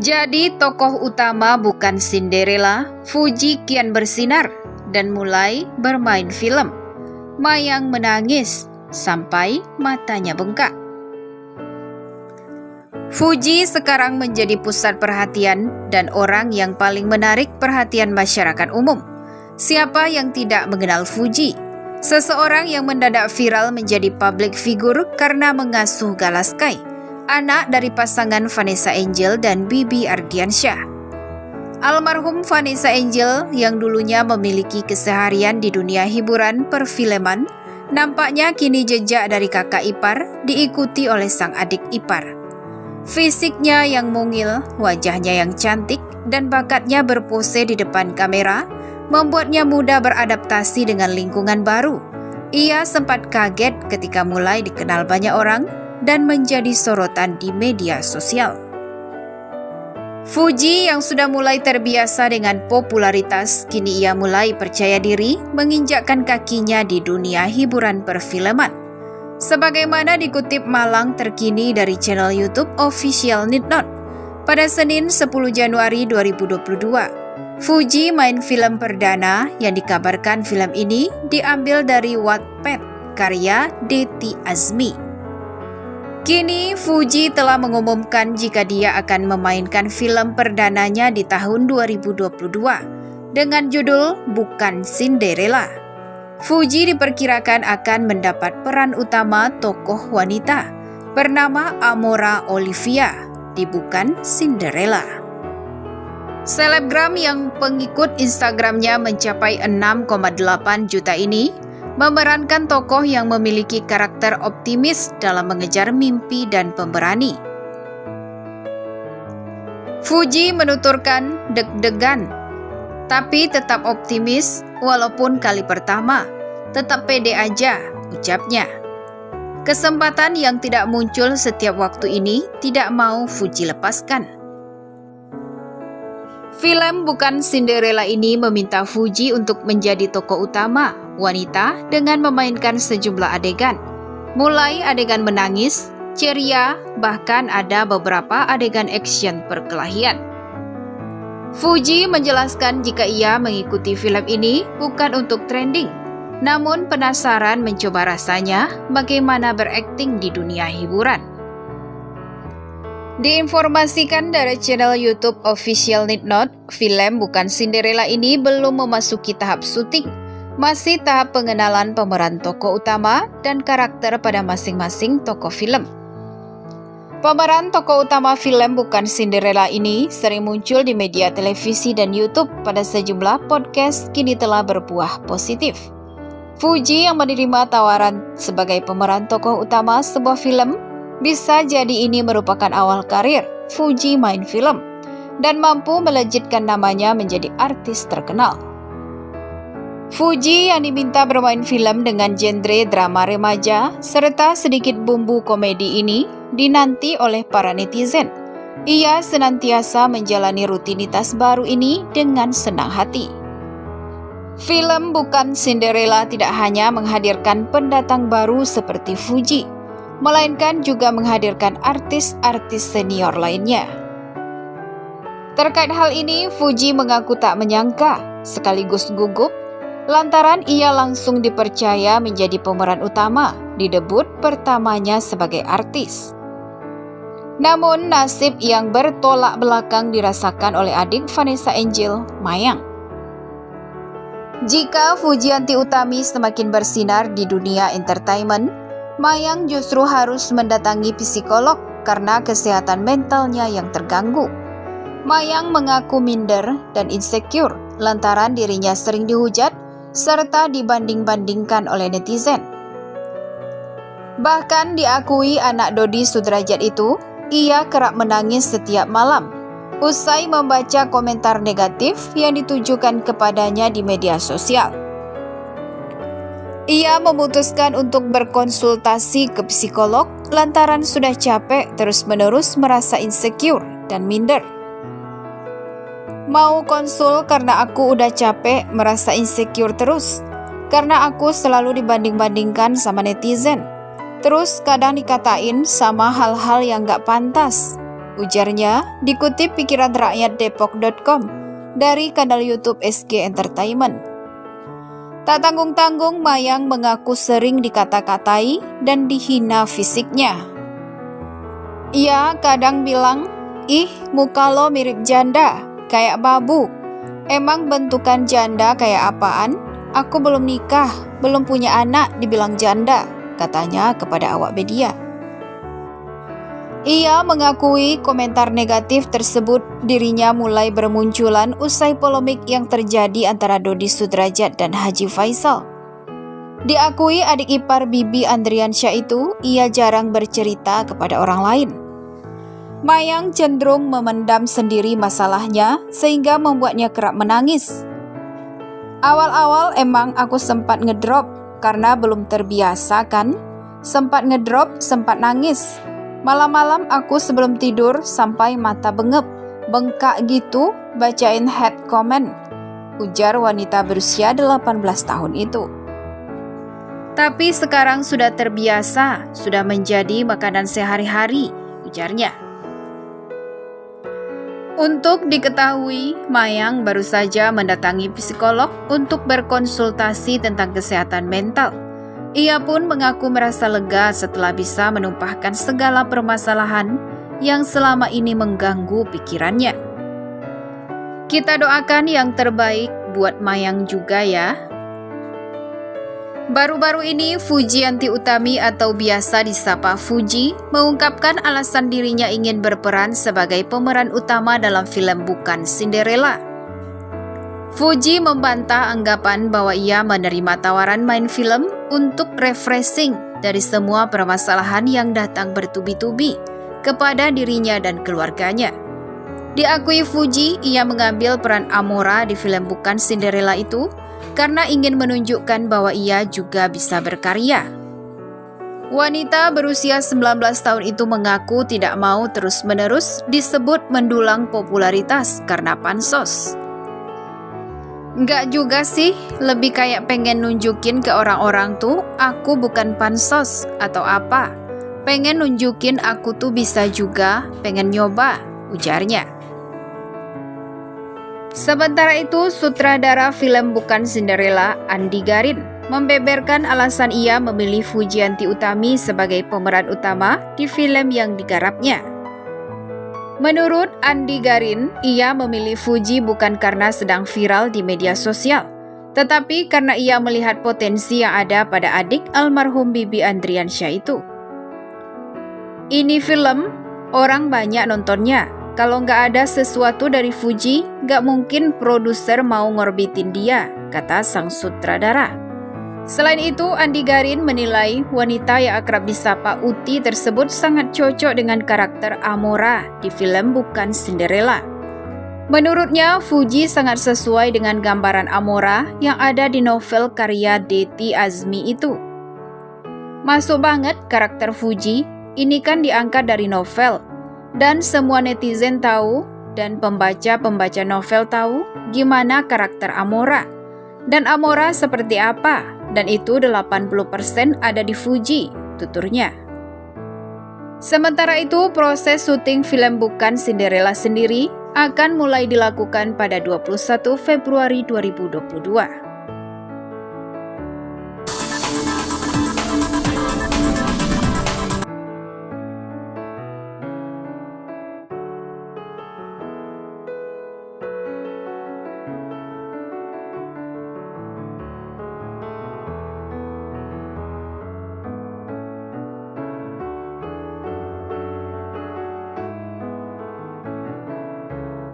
Jadi tokoh utama bukan Cinderella, Fuji kian bersinar dan mulai bermain film. Mayang menangis sampai matanya bengkak. Fuji sekarang menjadi pusat perhatian dan orang yang paling menarik perhatian masyarakat umum. Siapa yang tidak mengenal Fuji? Seseorang yang mendadak viral menjadi public figure karena mengasuh Galaskai, anak dari pasangan Vanessa Angel dan Bibi Ardiansyah. Almarhum Vanessa Angel yang dulunya memiliki keseharian di dunia hiburan perfilman, nampaknya kini jejak dari kakak ipar diikuti oleh sang adik ipar. Fisiknya yang mungil, wajahnya yang cantik, dan bakatnya berpose di depan kamera membuatnya mudah beradaptasi dengan lingkungan baru. Ia sempat kaget ketika mulai dikenal banyak orang dan menjadi sorotan di media sosial. Fuji yang sudah mulai terbiasa dengan popularitas, kini ia mulai percaya diri menginjakkan kakinya di dunia hiburan perfilman. Sebagaimana dikutip Malang terkini dari channel YouTube Official Nitnot, pada Senin 10 Januari 2022, Fuji main film perdana yang dikabarkan film ini diambil dari Wattpad karya Deti Azmi. Kini Fuji telah mengumumkan jika dia akan memainkan film perdananya di tahun 2022 dengan judul Bukan Cinderella. Fuji diperkirakan akan mendapat peran utama tokoh wanita bernama Amora Olivia di Bukan Cinderella. Selebgram yang pengikut Instagramnya mencapai 6,8 juta ini memerankan tokoh yang memiliki karakter optimis dalam mengejar mimpi dan pemberani. Fuji menuturkan deg-degan, tapi tetap optimis walaupun kali pertama. Tetap pede aja, ucapnya. Kesempatan yang tidak muncul setiap waktu ini tidak mau Fuji lepaskan. Film Bukan Cinderella ini meminta Fuji untuk menjadi tokoh utama, wanita, dengan memainkan sejumlah adegan. Mulai adegan menangis, ceria, bahkan ada beberapa adegan action perkelahian. Fuji menjelaskan jika ia mengikuti film ini bukan untuk trending, namun penasaran mencoba rasanya bagaimana berakting di dunia hiburan. Diinformasikan dari channel YouTube Official Nitnot, film Bukan Cinderella ini belum memasuki tahap syuting, masih tahap pengenalan pemeran tokoh utama dan karakter pada masing-masing tokoh film. Pemeran tokoh utama film Bukan Cinderella ini sering muncul di media televisi dan YouTube. Pada sejumlah podcast kini telah berbuah positif. Fuji yang menerima tawaran sebagai pemeran tokoh utama sebuah film, bisa jadi ini merupakan awal karir Fuji main film dan mampu melejitkan namanya menjadi artis terkenal. Fuji yang diminta bermain film dengan genre drama remaja serta sedikit bumbu komedi ini dinanti oleh para netizen. Ia senantiasa menjalani rutinitas baru ini dengan senang hati. Film Bukan Cinderella tidak hanya menghadirkan pendatang baru seperti Fuji, melainkan juga menghadirkan artis-artis senior lainnya. Terkait hal ini, Fuji mengaku tak menyangka, sekaligus gugup, lantaran ia langsung dipercaya menjadi pemeran utama di debut pertamanya sebagai artis. Namun nasib yang bertolak belakang dirasakan oleh adik Vanessa Angel, Mayang. Jika Fujianti Utami semakin bersinar di dunia entertainment, Mayang justru harus mendatangi psikolog karena kesehatan mentalnya yang terganggu. Mayang mengaku minder dan insecure lantaran dirinya sering dihujat serta dibanding-bandingkan oleh netizen. Bahkan diakui anak Dodi Sudrajat itu, ia kerap menangis setiap malam usai membaca komentar negatif yang ditujukan kepadanya di media sosial. Ia memutuskan untuk berkonsultasi ke psikolog lantaran sudah capek terus-menerus merasa insecure dan minder. Mau konsul karena aku udah capek merasa insecure terus, karena aku selalu dibanding-bandingkan sama netizen. Terus kadang dikatain sama hal-hal yang gak pantas. ujarnya dikutip pikiranrakyatdepok.com dari kanal YouTube SG Entertainment. Tak tanggung-tanggung, Mayang mengaku sering dikata-katai dan dihina fisiknya. Ia kadang bilang, "Ih, muka lo mirip janda, kayak babu. Emang bentukan janda kayak apaan? Aku belum nikah, belum punya anak dibilang janda," katanya kepada awak media. Ia mengakui komentar negatif tersebut dirinya mulai bermunculan usai polemik yang terjadi antara Dodi Sudrajat dan Haji Faisal. Diakui adik ipar Bibi Andriansyah itu, ia jarang bercerita kepada orang lain. Mayang cenderung memendam sendiri masalahnya sehingga membuatnya kerap menangis. "Awal-awal emang aku sempat ngedrop karena belum terbiasa kan. Sempat ngedrop, sempat nangis. Malam-malam aku sebelum tidur sampai mata bengkak gitu bacain head comment," ujar wanita berusia 18 tahun itu. "Tapi sekarang sudah terbiasa, sudah menjadi makanan sehari-hari," ujarnya. Untuk diketahui, Mayang baru saja mendatangi psikolog untuk berkonsultasi tentang kesehatan mental. Ia pun mengaku merasa lega setelah bisa menumpahkan segala permasalahan yang selama ini mengganggu pikirannya. Kita doakan yang terbaik buat Mayang juga ya. Baru-baru ini Fujianti Utami atau biasa disapa Fuji mengungkapkan alasan dirinya ingin berperan sebagai pemeran utama dalam film Bukan Cinderella. Fuji membantah anggapan bahwa ia menerima tawaran main film untuk refreshing dari semua permasalahan yang datang bertubi-tubi kepada dirinya dan keluarganya. Diakui Fuji, ia mengambil peran Amora di film Bukan Cinderella itu karena ingin menunjukkan bahwa ia juga bisa berkarya. Wanita berusia 19 tahun itu mengaku tidak mau terus-menerus disebut mendulang popularitas karena pansos. "Nggak juga sih, lebih kayak pengen nunjukin ke orang-orang tuh aku bukan pansos atau apa. Pengen nunjukin aku tuh bisa juga, pengen nyoba," ujarnya. Sementara itu, sutradara film Bukan Cinderella, Andi Garin, membeberkan alasan ia memilih Fujianti Utami sebagai pemeran utama di film yang digarapnya. Menurut Andi Garin, ia memilih Fuji bukan karena sedang viral di media sosial, tetapi karena ia melihat potensi yang ada pada adik almarhum Bibi Andriansyah itu. "Ini film, orang banyak nontonnya. Kalau nggak ada sesuatu dari Fuji, nggak mungkin produser mau ngorbitin dia," kata sang sutradara. Selain itu, Andi Garin menilai wanita yang akrab disapa Uti tersebut sangat cocok dengan karakter Amora di film Bukan Cinderella. Menurutnya, Fuji sangat sesuai dengan gambaran Amora yang ada di novel karya Deti Azmi itu. "Masuk banget karakter Fuji, ini kan diangkat dari novel, dan semua netizen tahu dan pembaca-pembaca novel tahu gimana karakter Amora. Dan Amora seperti apa, dan itu 80% ada di Fuji," tuturnya. Sementara itu, proses syuting film Bukan Cinderella sendiri akan mulai dilakukan pada 21 Februari 2022.